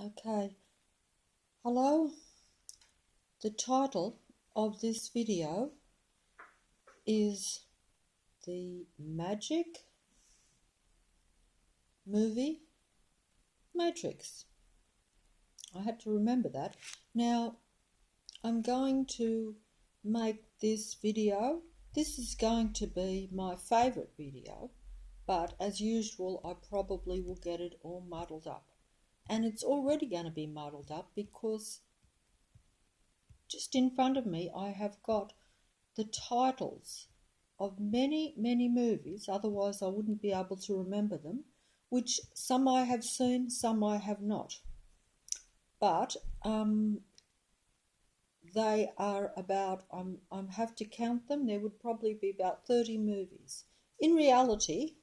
Okay, hello. The title of this video is the magic movie Matrix. I had to remember that. Now, I'm going to make this video. This is going to be my favourite video, but as usual, I probably will get it all muddled up. And it's already going to be muddled up because just in front of me I have got the titles of many movies, otherwise I wouldn't be able to remember them, which some I have seen, some I have not. But they are about, I have to count them, there would probably be about 30 movies. In reality,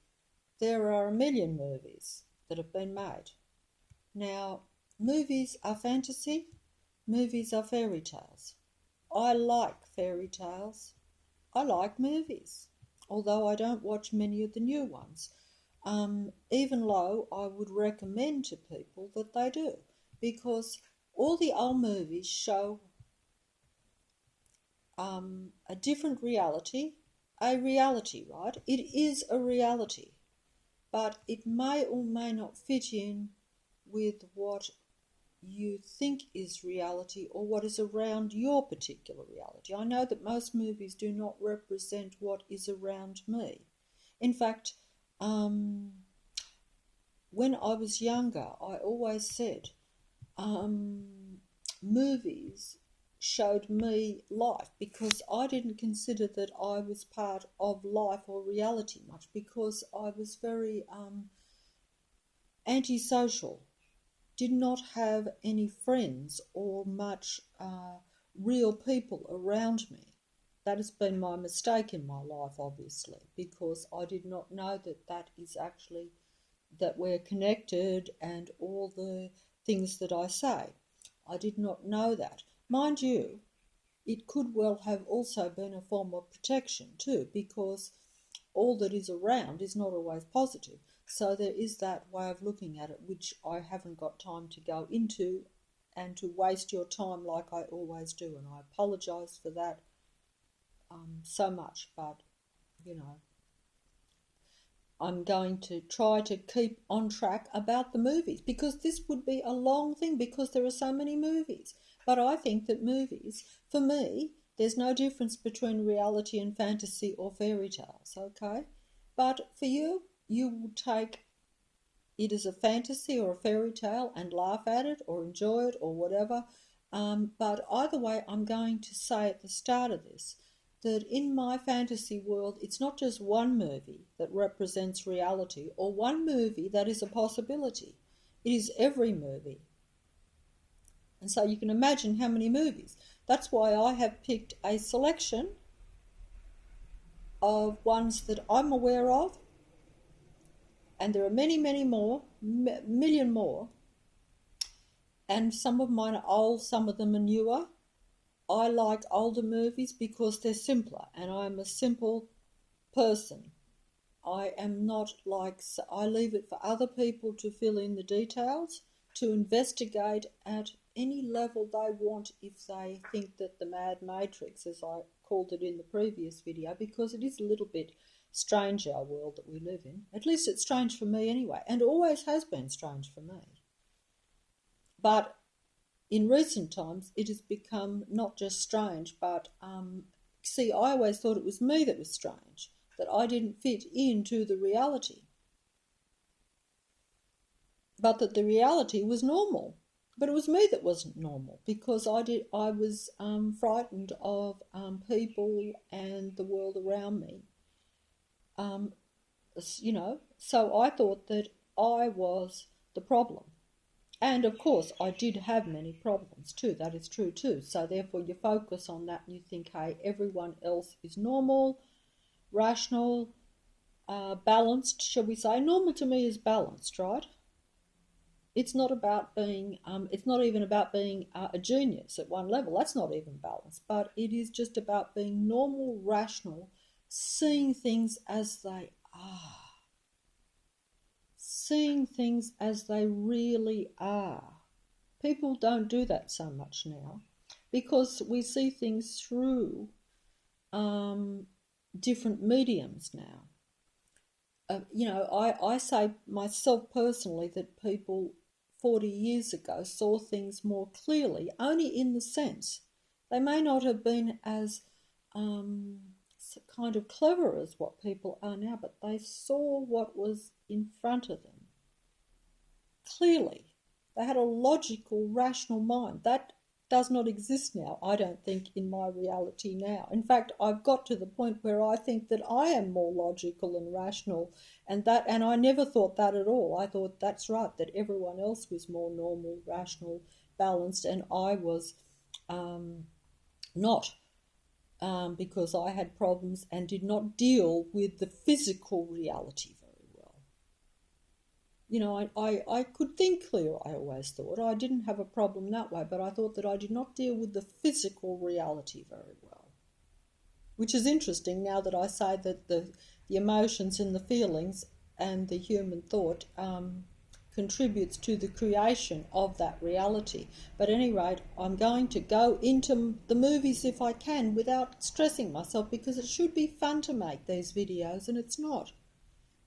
there are a million movies that have been made. Now, movies are fantasy, movies are fairy tales. I like fairy tales. I like movies, although I don't watch many of the new ones. Even though I would recommend to people that they do, because all the old movies show a different reality, right? It is a reality, but it may or may not fit in with what you think is reality or what is around your particular reality. I know that most movies do not represent what is around me. In fact, when I was younger, I always said movies showed me life, because I didn't consider that I was part of life or reality much, because I was very antisocial. Did not have any friends or much real people around me. That has been my mistake in my life, obviously, because I did not know that that is actually, that we're connected and all the things that I say. I did not know that. Mind you, it could well have also been a form of protection too, because all that is around is not always positive. So there is that way of looking at it, which I haven't got time to go into and to waste your time like I always do. And I apologise for that so much, but, you know, I'm going to try to keep on track about the movies, because this would be a long thing because there are so many movies. But I think that movies, for me, there's no difference between reality and fantasy or fairy tales, okay? But for you, you will take it as a fantasy or a fairy tale and laugh at it or enjoy it or whatever. But either way, I'm going to say at the start of this that in my fantasy world, it's not just one movie that represents reality or one movie that is a possibility. It is every movie. And so you can imagine how many movies. That's why I have picked a selection of ones that I'm aware of, and there are many more, million more, and some of mine are old, some of them are newer. I like older movies because they're simpler, and I'm a simple person. I am not like, I leave it for other people to fill in the details, to investigate at any level they want if they think that the Mad Matrix, as I called it in the previous video, because it is a little bit strange, our world that we live in. At least it's strange for me anyway, and always has been strange for me. But in recent times, it has become not just strange, but see, I always thought it was me that was strange, that I didn't fit into the reality, but that the reality was normal. But it was me that wasn't normal, because I was frightened of people and the world around me. You know, so I thought that I was the problem. And of course, I did have many problems too, that is true too. So therefore you focus on that and you think, hey, everyone else is normal, rational, balanced, shall we say. Normal to me is balanced, right? It's not about being, it's not even about being a genius at one level. That's not even balanced. But it is just about being normal, rational, seeing things as they are. Seeing things as they really are. People don't do that so much now because we see things through different mediums now. I say myself personally that people 40 years ago saw things more clearly, only in the sense they may not have been as kind of clever as what people are now, but they saw what was in front of them clearly. They had a logical, rational mind. That does not exist now, I don't think, in my reality now. In fact, I've got to the point where I think that I am more logical and rational, and I never thought that at all. I thought that's right, that everyone else was more normal, rational, balanced, and I was not, because I had problems and did not deal with the physical reality very well. I could think clear, I always thought. I didn't have a problem that way, but I thought that I did not deal with the physical reality very well. Which is interesting now that I say that the emotions and the feelings and the human thought contributes to the creation of that reality. But at any rate, I'm going to go into the movies if I can without stressing myself, because it should be fun to make these videos and it's not.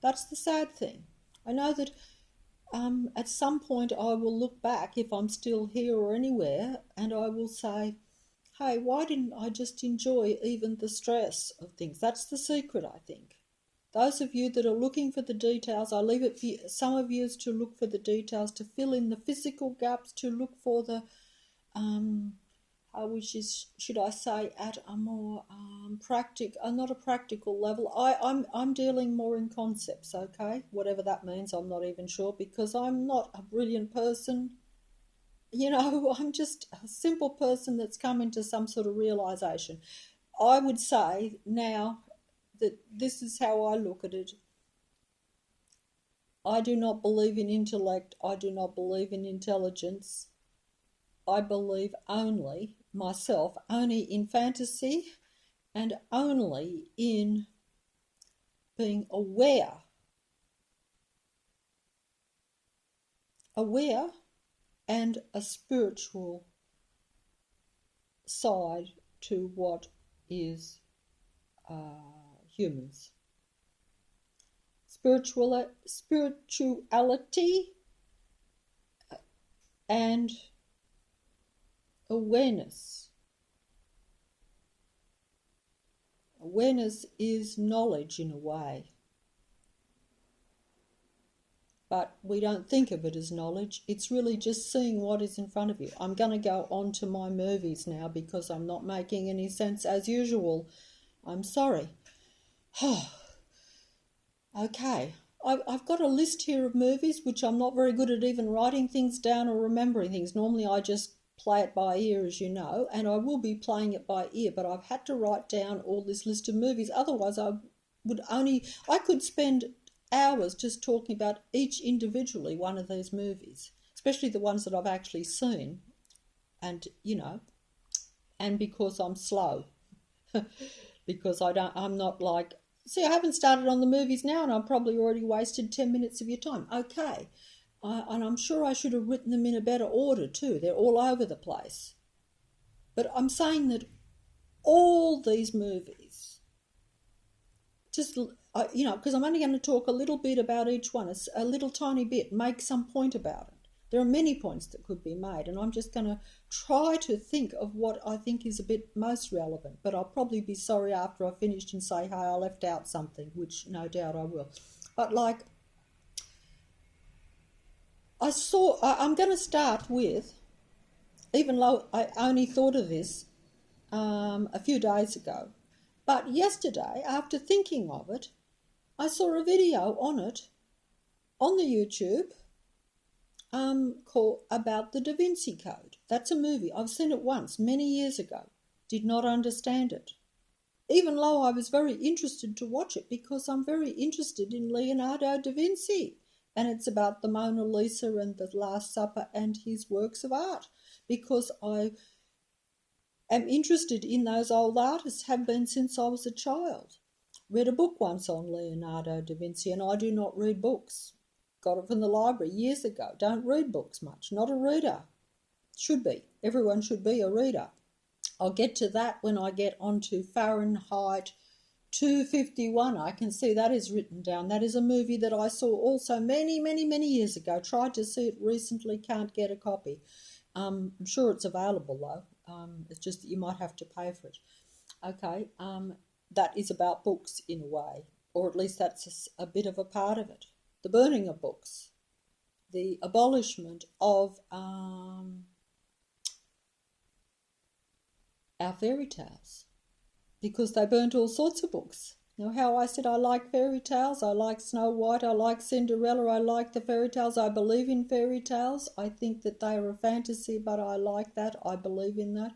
That's the sad thing. I know that at some point I will look back, if I'm still here or anywhere, and I will say, hey, why didn't I just enjoy even the stress of things? That's the secret, I think. Those of you that are looking for the details, I leave it for some of you to look for the details, to fill in the physical gaps, to look for the, should I say, at a more not a practical level. I'm dealing more in concepts, okay? Whatever that means, I'm not even sure, because I'm not a brilliant person. I'm just a simple person that's come into some sort of realization. I would say now that this is how I look at it. I do not believe in intellect. I do not believe in intelligence. I believe only in fantasy, and only in being aware and a spiritual side to what is humans. Spirituality and awareness. Awareness is knowledge in a way, but we don't think of it as knowledge. It's really just seeing what is in front of you. I'm going to go on to my movies now because I'm not making any sense as usual. I'm sorry. Okay, I've got a list here of movies, which I'm not very good at even writing things down or remembering things. Normally I just play it by ear, as you know, and I will be playing it by ear, but I've had to write down all this list of movies. Otherwise I could spend hours just talking about each individually one of these movies, especially the ones that I've actually seen, and and because I'm slow, because I'm not like, see, I haven't started on the movies now and I've probably already wasted 10 minutes of your time. Okay. And I'm sure I should have written them in a better order too. They're all over the place. But I'm saying that all these movies, just, because I'm only going to talk a little bit about each one, a little tiny bit, make some point about it. There are many points that could be made, and I'm just going to try to think of what I think is a bit most relevant. But I'll probably be sorry after I've finished and say, hey, I left out something, which no doubt I will. But I'm going to start with, even though I only thought of this a few days ago, but yesterday, after thinking of it, I saw a video on it on the YouTube called about the Da Vinci Code. That's a movie. I've seen it once, many years ago. Did not understand it. Even though I was very interested to watch it, because I'm very interested in Leonardo da Vinci. And it's about the Mona Lisa and the Last Supper and his works of art, because I am interested in those old artists, have been since I was a child. Read a book once on Leonardo da Vinci, and I do not read books. Got it from the library years ago. Don't read books much, not a reader. Should be. Everyone should be a reader. I'll get to that when I get onto Fahrenheit 251. I can see that is written down. That is a movie that I saw also many, many, many years ago. Tried to see it recently, can't get a copy. I'm sure it's available though. It's just that you might have to pay for it. Okay, that is about books in a way, or at least that's a bit of a part of it. The burning of books, the abolishment of our fairy tales, because they burnt all sorts of books. Now, how I said I like fairy tales, I like Snow White, I like Cinderella, I like the fairy tales, I believe in fairy tales. I think that they are a fantasy, but I like that, I believe in that.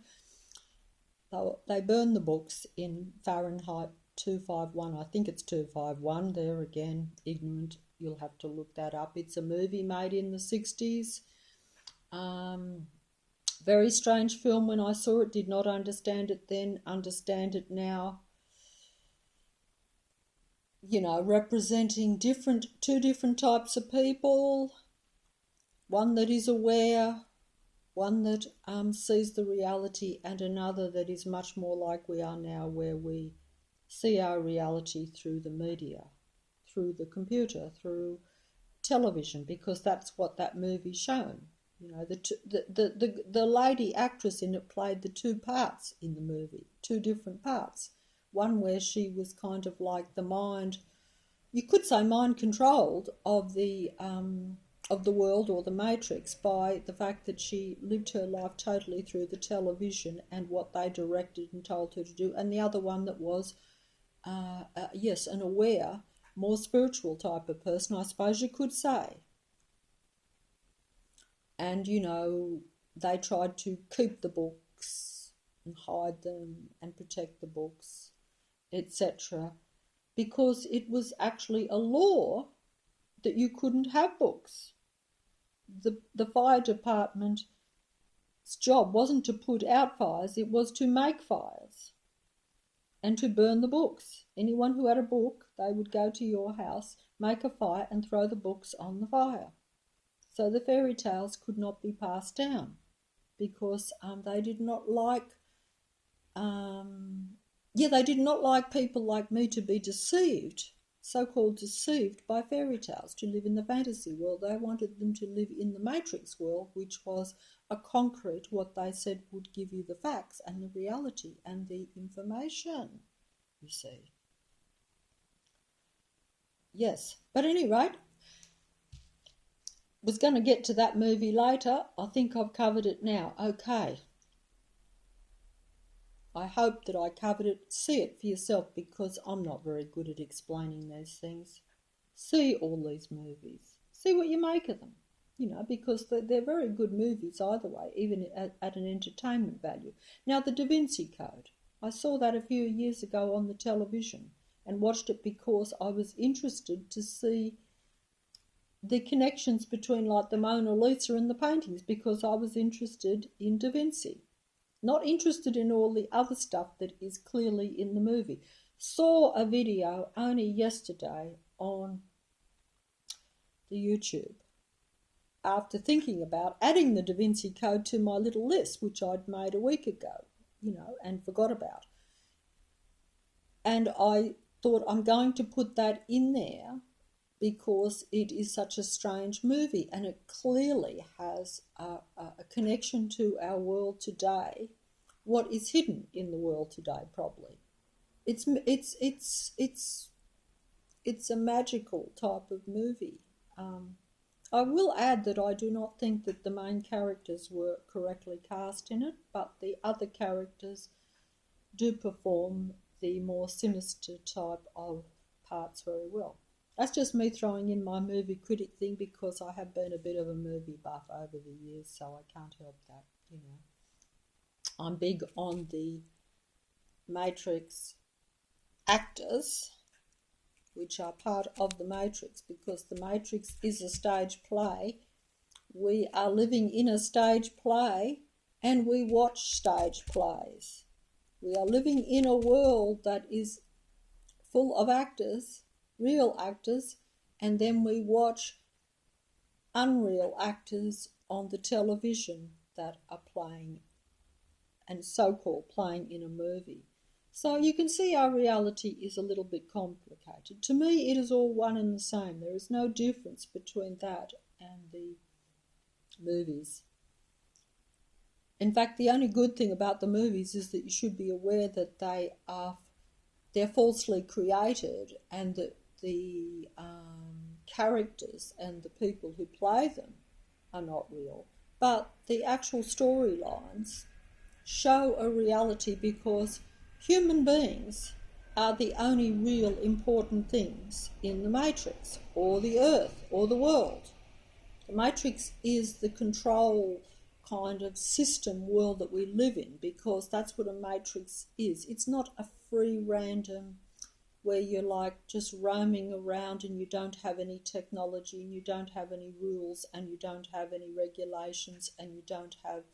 They burn the books in Fahrenheit 251. I think it's 251. There again, ignorant. You'll have to look that up. It's a movie made in the 60s. Very strange film when I saw it. Did not understand it then, understand it now. You know, representing two different types of people. One that is aware, one that sees the reality, and another that is much more like we are now, where we see our reality through the media, through the computer, through television, because that's what that movie's shown. You know, the lady actress in it played the two parts in the movie, two different parts. One where she was kind of like the mind, you could say mind controlled of the world or the matrix, by the fact that she lived her life totally through the television and what they directed and told her to do. And the other one that was, yes, an aware, more spiritual type of person, I suppose you could say. And, you know, they tried to keep the books and hide them and protect the books, etc., because it was actually a law that you couldn't have books. The fire department's job wasn't to put out fires, it was to make fires and to burn the books. Anyone who had a book, they would go to your house, make a fire and throw the books on the fire. So the fairy tales could not be passed down, because they did not like they did not like people like me to be deceived, so-called deceived by fairy tales, to live in the fantasy world. They wanted them to live in the matrix world, which was a concrete, what they said would give you the facts and the reality and the information, you see. Yes, but at any rate, was going to get to that movie later. I think I've covered it now. Okay. I hope that I covered it. See it for yourself, because I'm not very good at explaining these things. See all these movies. See what you make of them. You know, because they're very good movies either way, even at an entertainment value. Now, the Da Vinci Code. I saw that a few years ago on the television and watched it because I was interested to see the connections between, like, the Mona Lisa and the paintings, because I was interested in Da Vinci. Not interested in all the other stuff that is clearly in the movie. Saw a video only yesterday on the YouTube, after thinking about adding the Da Vinci Code to my little list, which I'd made a week ago, you know, and forgot about. And I thought, I'm going to put that in there because it is such a strange movie, and it clearly has a connection to our world today. What is hidden in the world today, probably. It's a magical type of movie. I will add that I do not think that the main characters were correctly cast in it, but the other characters do perform the more sinister type of parts very well. That's just me throwing in my movie critic thing, because I have been a bit of a movie buff over the years, so I can't help that, you know. I'm big on the Matrix actors, which are part of the Matrix, because the Matrix is a stage play. We are living in a stage play, and we watch stage plays. We are living in a world that is full of actors, real actors, and then we watch unreal actors on the television that are playing, and so-called playing in a movie. So you can see our reality is a little bit complicated. To me, it is all one and the same. There is no difference between that and the movies. In fact, the only good thing about the movies is that you should be aware that they're falsely created, and that the characters and the people who play them are not real. But the actual storylines show a reality, because human beings are the only real important things in the Matrix, or the Earth, or the world. The Matrix is the control kind of system world that we live in, because that's what a Matrix is. It's not a free random where you're like just roaming around and you don't have any technology and you don't have any rules and you don't have any regulations and you don't have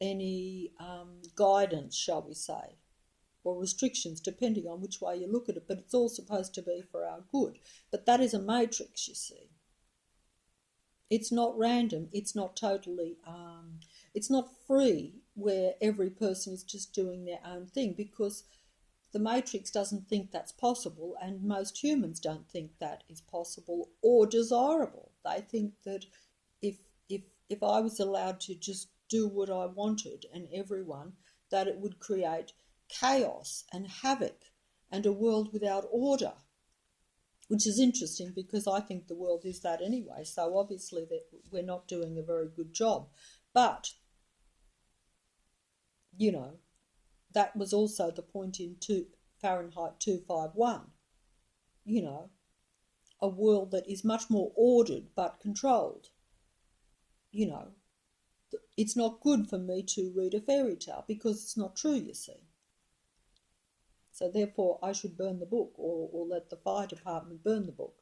any guidance, shall we say, or restrictions, depending on which way you look at it. But it's all supposed to be for our good. But that is a matrix, you see. It's not random. It's not totally, it's not free, where every person is just doing their own thing, because the matrix doesn't think that's possible, and most humans don't think that is possible or desirable. They think that if I was allowed to just do what I wanted, and everyone, that it would create chaos and havoc and a world without order, which is interesting because I think the world is that anyway. So obviously that we're not doing a very good job. But, you know, that was also the point in Fahrenheit 251, you know, a world that is much more ordered but controlled. You know, it's not good for me to read a fairy tale because it's not true, you see. So therefore I should burn the book, or let the fire department burn the book,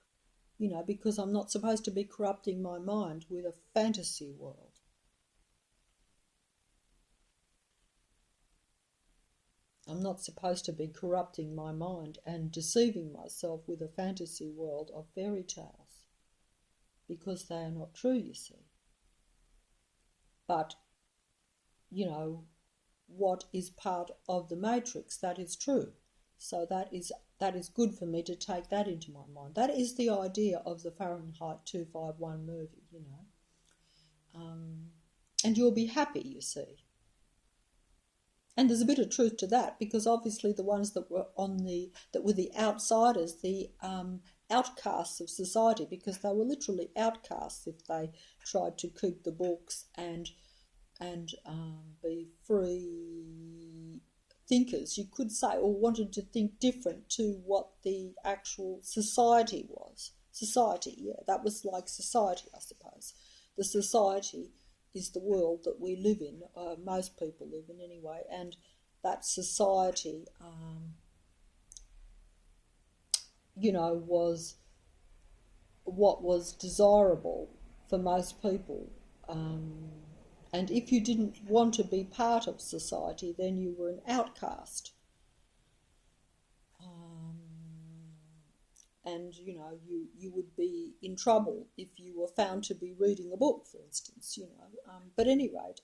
you know, because I'm not supposed to be corrupting my mind with a fantasy world. I'm not supposed to be corrupting my mind and deceiving myself with a fantasy world of fairy tales, because they are not true, you see. But, you know, what is part of the matrix, that is true. So that is good for me to take that into my mind. That is the idea of the Fahrenheit 251 movie, you know. And you'll be happy, you see. And there's a bit of truth to that, because obviously the ones that were the outsiders, the outcasts of society, because they were literally outcasts if they tried to keep the books and be free thinkers, you could say, or wanted to think different to what the actual society was. Society, yeah, that was like society, I suppose. The society is the world that we live in, most people live in anyway, and that society, you know, was what was desirable for most people. And if you didn't want to be part of society, then you were an outcast. And, you know, you would be in trouble if you were found to be reading a book, for instance, you know. But at any rate,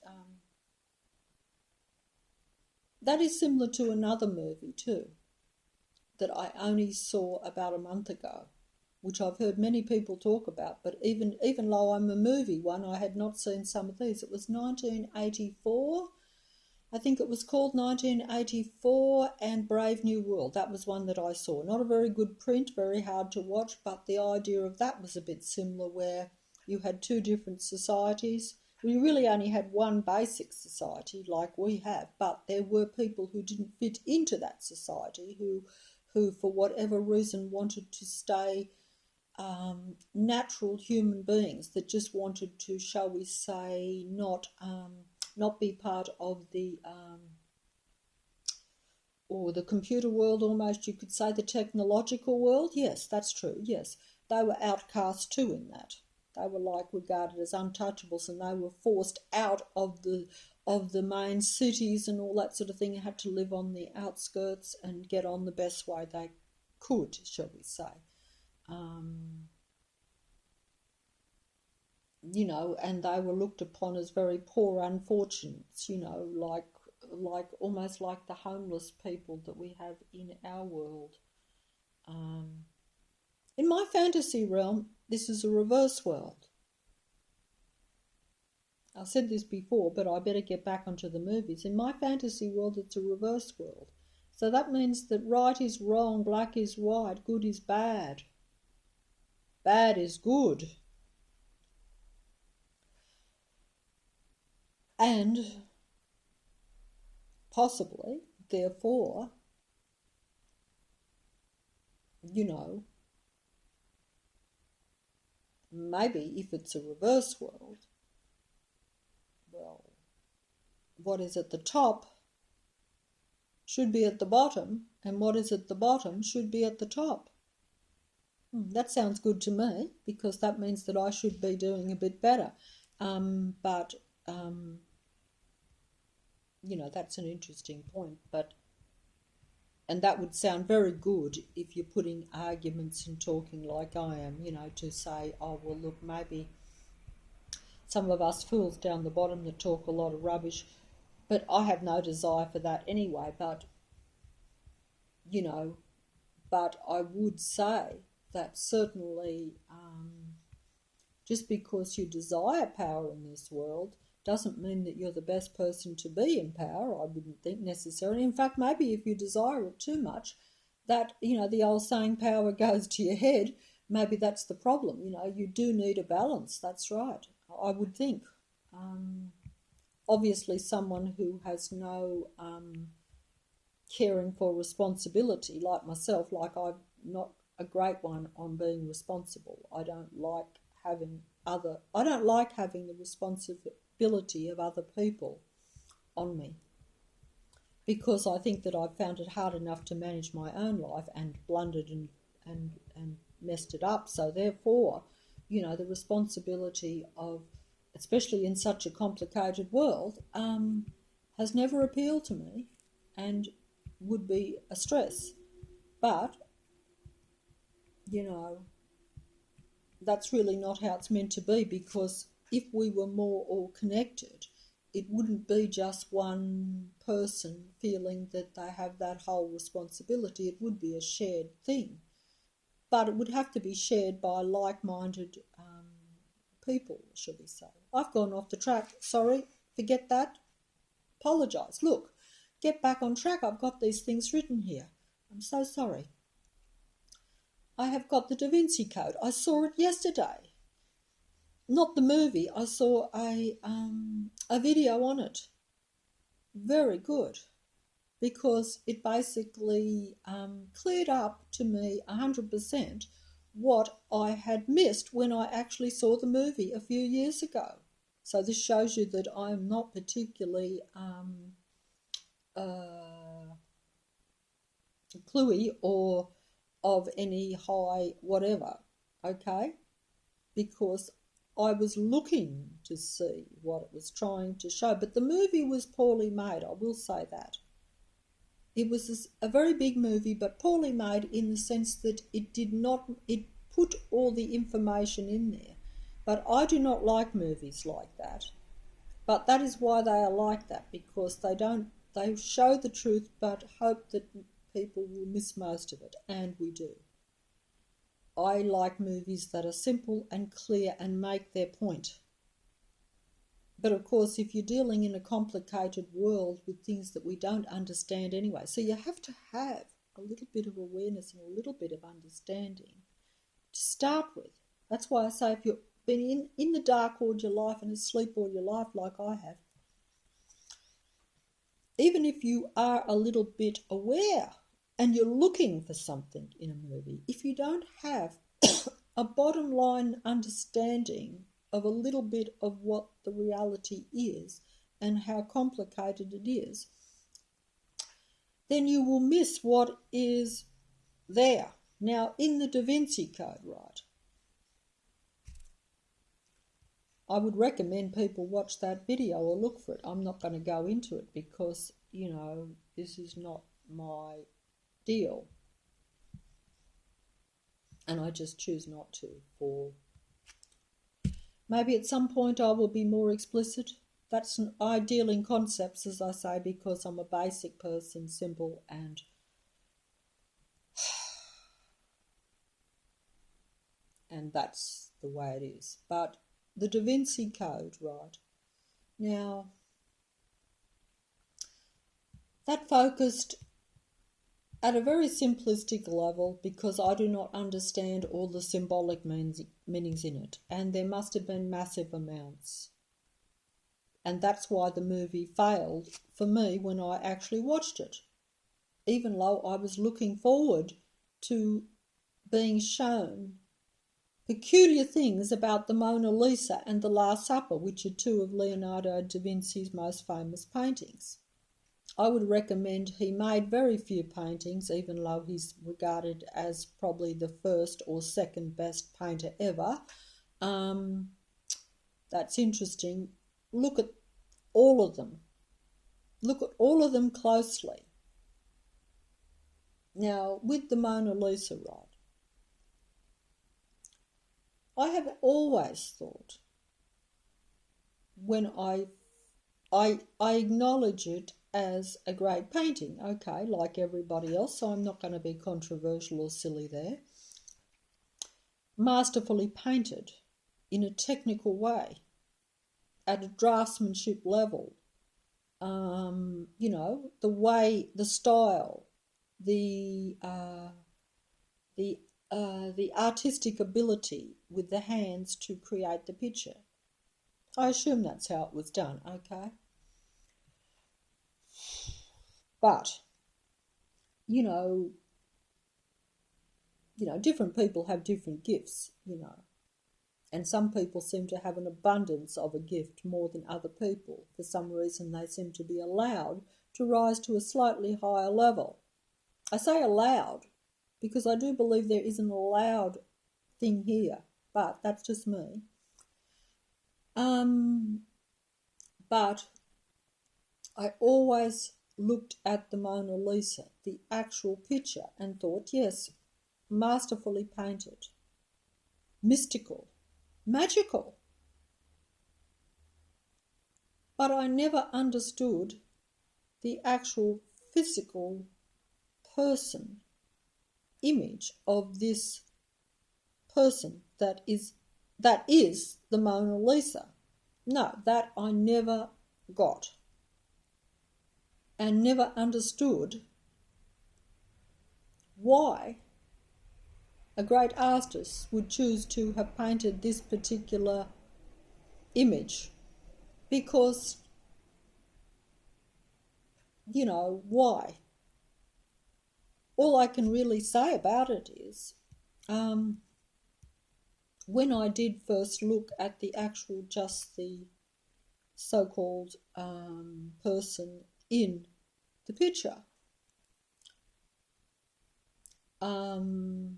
that is similar to another movie too, that I only saw about a month ago, which I've heard many people talk about, but even though I'm a movie one, I had not seen some of these. It was 1984. I think it was called 1984 and Brave New World. That was one that I saw. Not a very good print, very hard to watch, but the idea of that was a bit similar, where you had two different societies. We really only had one basic society like we have, but there were people who didn't fit into that society, who for whatever reason wanted to stay natural human beings, that just wanted to, shall we say, not be part of the or the computer world, almost you could say, the technological world. Yes, that's true. Yes, they were outcast too in that. They were like regarded as untouchables, and they were forced out of the main cities and all that sort of thing. You had to live on the outskirts and get on the best way they could, shall we say. and they were looked upon as very poor unfortunates, like almost like the homeless people that we have in our world. In my fantasy realm, this is a reverse world. I said this before, but I better get back onto the movies. In my fantasy world, it's a reverse world. So that means that right is wrong, black is white, good is bad, bad is good. And possibly, therefore, maybe if it's a reverse world, well, what is at the top should be at the bottom, and what is at the bottom should be at the top. That sounds good to me, because that means that I should be doing a bit better. But that's an interesting point. And that would sound very good if you're putting arguments and talking like I am, to say, oh, well, look, maybe some of us fools down the bottom that talk a lot of rubbish, but I have no desire for that anyway. But I would say that certainly just because you desire power in this world doesn't mean that you're the best person to be in power, I wouldn't think necessarily. In fact, maybe if you desire it too much, that, the old saying, power goes to your head, maybe that's the problem. You do need a balance, that's right, I would think. Obviously, someone who has no caring for responsibility, like myself, like I'm not a great one on being responsible. I don't like having the responsibility of other people on me, because I think that I've found it hard enough to manage my own life and blundered and messed it up. So therefore, the responsibility of, especially in such a complicated world, has never appealed to me and would be a stress. But that's really not how it's meant to be, because if we were more all connected, it wouldn't be just one person feeling that they have that whole responsibility. It would be a shared thing. But it would have to be shared by like-minded people, shall we say. I've gone off the track. Sorry, forget that. Apologise. Look, get back on track. I've got these things written here. I'm so sorry. I have got the Da Vinci Code. I saw it yesterday. Not the movie. I saw a video on it. Very good, because it basically cleared up to me 100% what I had missed when I actually saw the movie a few years ago. So this shows you that I'm not particularly cluey or of any high whatever, okay? Because I was looking to see what it was trying to show. But the movie was poorly made, I will say that. It was a very big movie, but poorly made in the sense that it put all the information in there. But I do not like movies like that. But that is why they are like that, because they show the truth but hope that people will miss most of it, and we do. I like movies that are simple and clear and make their point. But of course, if you're dealing in a complicated world with things that we don't understand anyway, so you have to have a little bit of awareness and a little bit of understanding to start with. That's why I say, if you've been in the dark all your life and asleep all your life like I have, even if you are a little bit aware and you're looking for something in a movie, if you don't have a bottom line understanding of a little bit of what the reality is and how complicated it is, then you will miss what is there. Now, in the Da Vinci Code, right, I would recommend people watch that video or look for it. I'm not going to go into it because, this is not my deal. And I just choose not to for Maybe at some point I will be more explicit. That's an ideal in concepts, as I say, because I'm a basic person, simple, and that's the way it is. But the Da Vinci Code, right? Now, that focused at a very simplistic level because I do not understand all the symbolic meanings in it, and there must have been massive amounts. And that's why the movie failed for me when I actually watched it, even though I was looking forward to being shown peculiar things about the Mona Lisa and the Last Supper, which are two of Leonardo da Vinci's most famous paintings. I would recommend he made very few paintings, even though he's regarded as probably the first or second best painter ever. That's interesting. Look at all of them. Look at all of them closely. Now, with the Mona Lisa, right, I have always thought, when I acknowledge it as a great painting, okay, like everybody else, so I'm not going to be controversial or silly there. Masterfully painted in a technical way, at a draftsmanship level, the way, the style, the artistic ability with the hands to create the picture. I assume that's how it was done, okay? But, different people have different gifts, and some people seem to have an abundance of a gift more than other people. For some reason, they seem to be allowed to rise to a slightly higher level. I say allowed because I do believe there is an allowed thing here, but that's just me. But I always looked at the Mona Lisa, the actual picture, and thought, yes, masterfully painted, mystical, magical. But I never understood the actual physical person image of this person that is the Mona Lisa. No, that I never got and never understood why a great artist would choose to have painted this particular image, because, why? All I can really say about it is, when I did first look at the actual, just the so-called person in the picture, and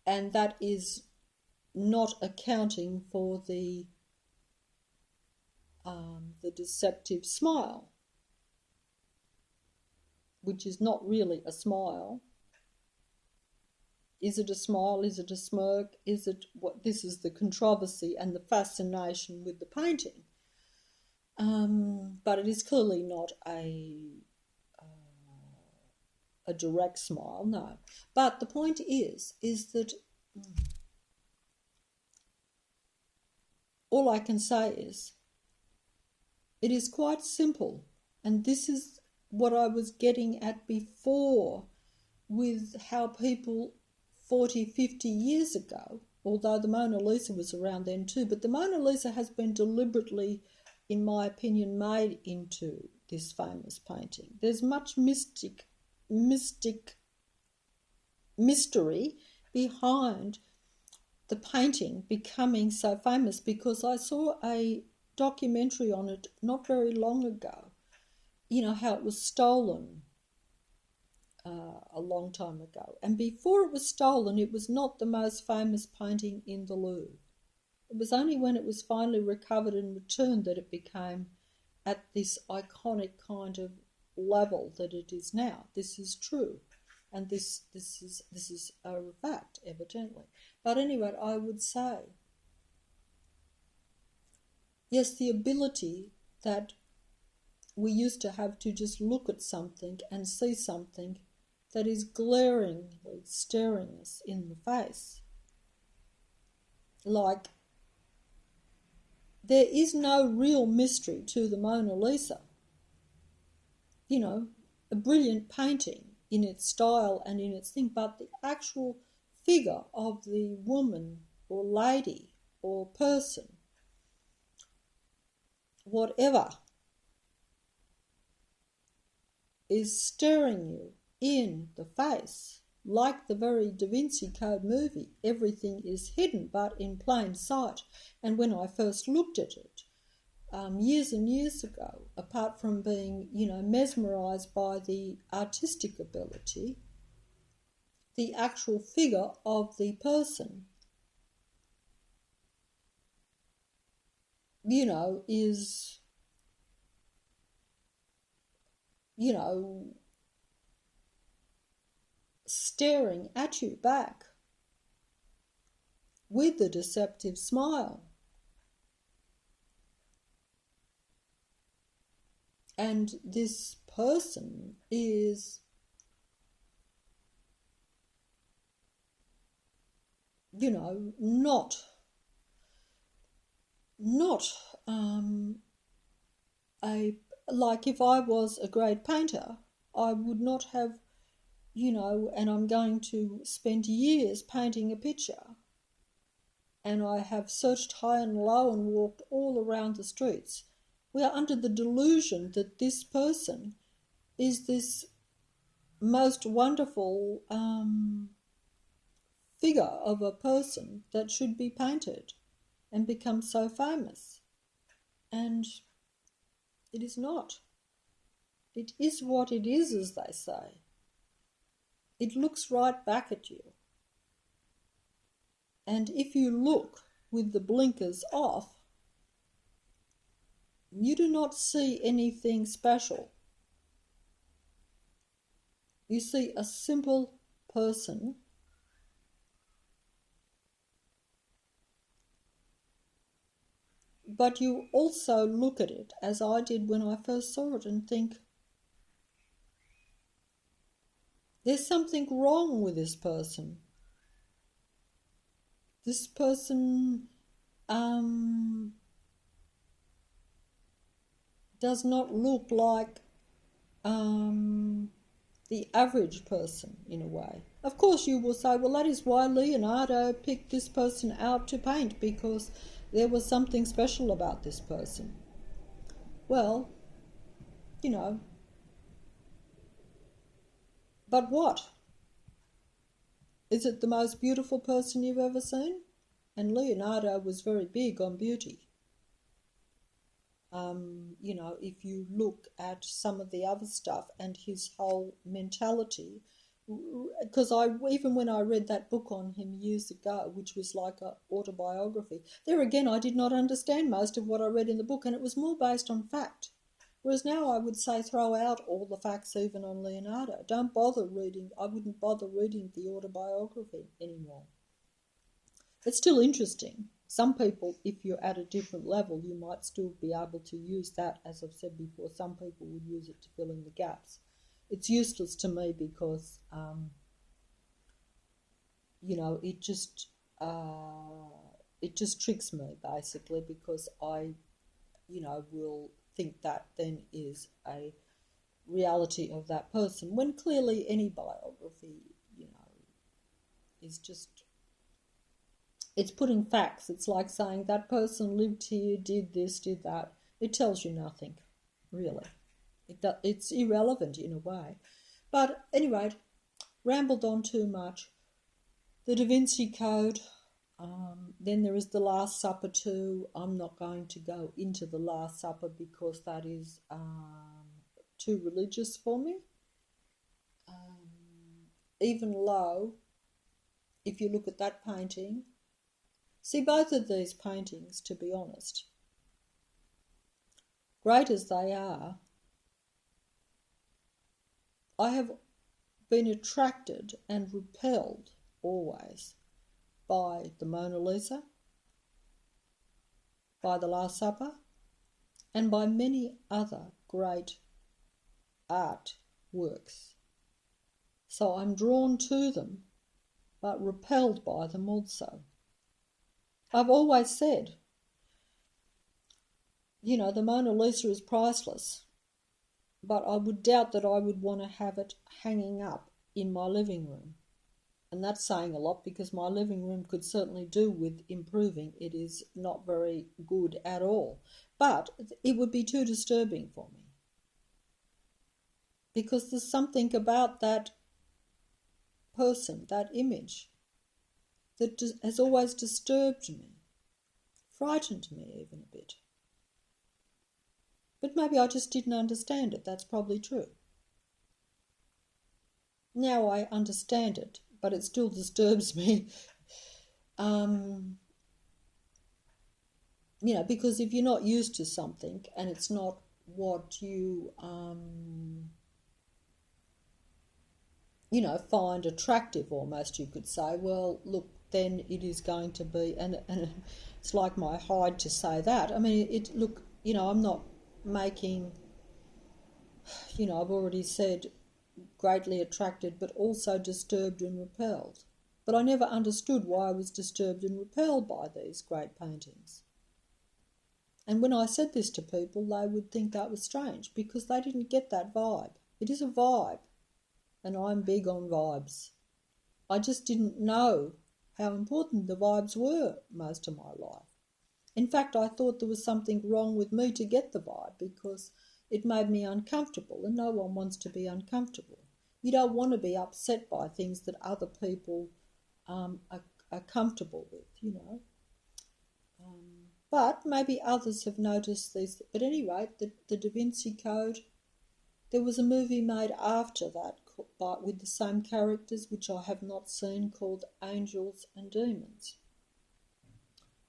that is not accounting for the deceptive smile, which is not really a smile. Is it a smile? Is it a smirk? Is it what? This is the controversy and the fascination with the painting. But it is clearly not a direct smile, no. But the point is that all I can say is it is quite simple, and this is what I was getting at before with how people 40, 50 years ago, although the Mona Lisa was around then too, but the Mona Lisa has been deliberately, in my opinion, made into this famous painting. There's much mystery behind the painting becoming so famous, because I saw a documentary on it not very long ago, how it was stolen a long time ago. And before it was stolen, it was not the most famous painting in the Louvre. It was only when it was finally recovered and returned that it became at this iconic kind of level that it is now. This is true, and this is a fact, evidently. But anyway, I would say Yes, the ability that we used to have to just look at something and see something that is glaringly staring us in the face. Like, there is no real mystery to the Mona Lisa. You know, a brilliant painting in its style and in its thing, but the actual figure of the woman or lady or person, whatever, is staring you in the face. Like the very Da Vinci Code movie, everything is hidden but in plain sight. And when I first looked at it, years and years ago, apart from being, mesmerised by the artistic ability, the actual figure of the person, is, staring at you back with a deceptive smile. And this person is, not like if I was a great painter, I would not have, and I'm going to spend years painting a picture, and I have searched high and low and walked all around the streets. We are under the delusion that this person is this most wonderful figure of a person that should be painted and become so famous. And it is not. It is what it is, as they say. It looks right back at you. And if you look with the blinkers off, you do not see anything special. You see a simple person but you also look at it, as I did when I first saw it, and think, there's something wrong with this person. This person does not look like the average person in a way. Of course you will say, well, that is why Leonardo picked this person out to paint, because there was something special about this person. Well, but what? Is it the most beautiful person you've ever seen? And Leonardo was very big on beauty. If you look at some of the other stuff and his whole mentality, because even when I read that book on him years ago, which was like an autobiography, there again I did not understand most of what I read in the book, and it was more based on fact. Whereas now I would say throw out all the facts even on Leonardo. Don't bother reading. I wouldn't bother reading the autobiography anymore. It's still interesting. Some people, if you're at a different level, you might still be able to use that. As I've said before, some people would use it to fill in the gaps. It's useless to me because, it just tricks me basically, because I, will think that then is a reality of that person, when clearly any biography, is just, it's putting facts. It's like saying that person lived here, did this, did that. It tells you nothing, really. It's irrelevant in a way. But anyway, rambled on too much. The Da Vinci Code, then there is the Last Supper too. I'm not going to go into the Last Supper because that is too religious for me. Even low, if you look at that painting, see both of these paintings, to be honest, great as they are, I have been attracted and repelled always by the Mona Lisa by The Last Supper, and by many other great art works. So I'm drawn to them, but repelled by them also. I've always said, the Mona Lisa is priceless, but I would doubt that I would want to have it hanging up in my living room. And that's saying a lot, because my living room could certainly do with improving. It is not very good at all. But it would be too disturbing for me, because there's something about that person, that image, that has always disturbed me, frightened me even a bit. But maybe I just didn't understand it. That's probably true. Now I understand it, but it still disturbs me. Because if you're not used to something and it's not what you, find attractive almost, you could say, well, look, then it is going to be, and it's like my hide to say that. I mean, I'm not making, I've already said greatly attracted, but also disturbed and repelled. But I never understood why I was disturbed and repelled by these great paintings. And when I said this to people, they would think that was strange, because they didn't get that vibe. It is a vibe, and I'm big on vibes. I just didn't know how important the vibes were most of my life. In fact, I thought there was something wrong with me to get the vibe, because it made me uncomfortable, and no one wants to be uncomfortable. You don't want to be upset by things that other people are comfortable with, But maybe others have noticed this. But anyway, the Da Vinci Code, there was a movie made after that but with the same characters, which I have not seen, called Angels and Demons.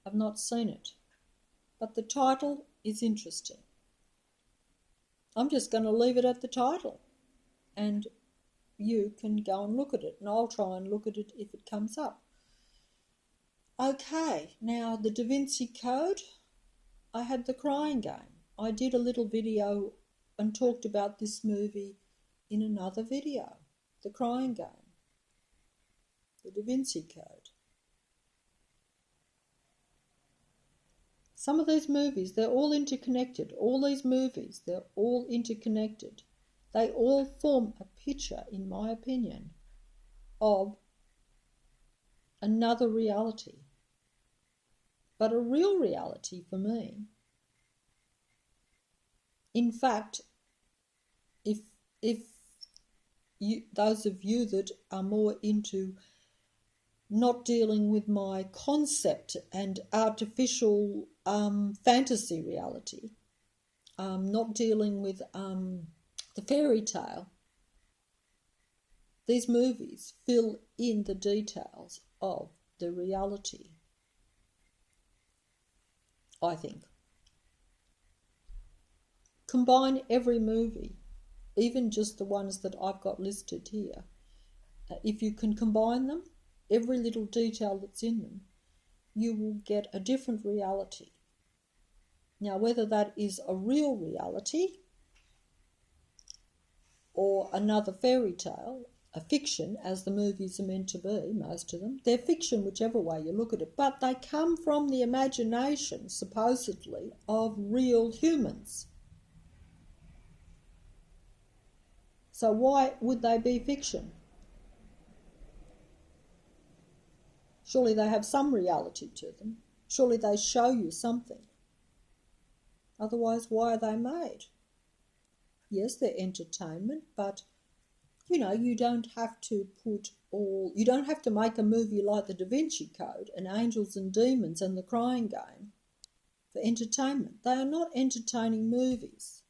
I've not seen it, but the title is interesting. I'm just going to leave it at the title, and you can go and look at it, and I'll try and look at it if it comes up. Okay, now the Da Vinci Code, I had The Crying Game. I did a little video and talked about this movie in another video. The Crying Game, the Da Vinci Code. Some of these movies, they're all interconnected. All these movies, they're all interconnected. They all form a picture, in my opinion, of another reality. But a real reality for me. In fact, if those of you that are more into not dealing with my concept and artificial fantasy reality, not dealing with the fairy tale, these movies fill in the details of the reality, I think. Combine every movie, even just the ones that I've got listed here. If you can combine them, every little detail that's in them, you will get a different reality. Now, whether that is a real reality or another fairy tale, a fiction, as the movies are meant to be, most of them, they're fiction whichever way you look at it, but they come from the imagination, supposedly, of real humans. So why would they be fiction? Surely they have some reality to them. Surely they show you something. Otherwise, why are they made? Yes, they're entertainment, but, you don't have to you don't have to make a movie like The Da Vinci Code and Angels and Demons and The Crying Game for entertainment. They are not entertaining movies.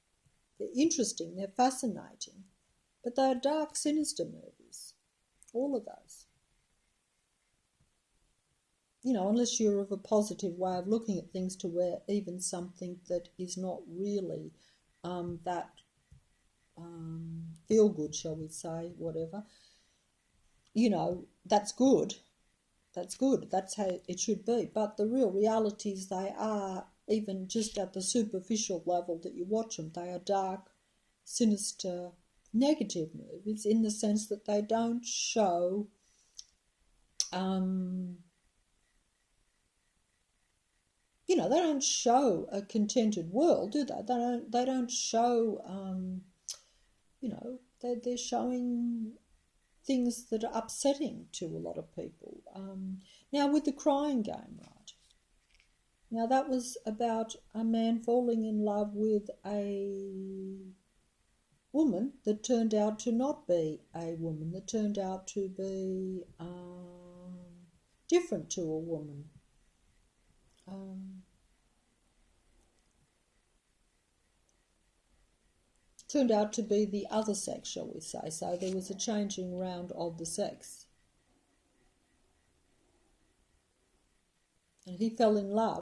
They're interesting, they're fascinating, but they are dark, sinister movies. All of those. Unless you're of a positive way of looking at things, to where even something that is not really that feel good, shall we say, whatever, that's good. That's good. That's how it should be. But the real realities, they are even just at the superficial level that you watch them. They are dark, sinister, negative movies in the sense that they don't show they don't show a contented world, do they? They don't show they're showing things that are upsetting to a lot of people. Now with the Crying Game, right? Now that was about a man falling in love with a woman that turned out to not be a woman, that turned out to be different to a woman. Turned out to be the other sex, shall we say. So there was a changing round of the sex. And he fell in love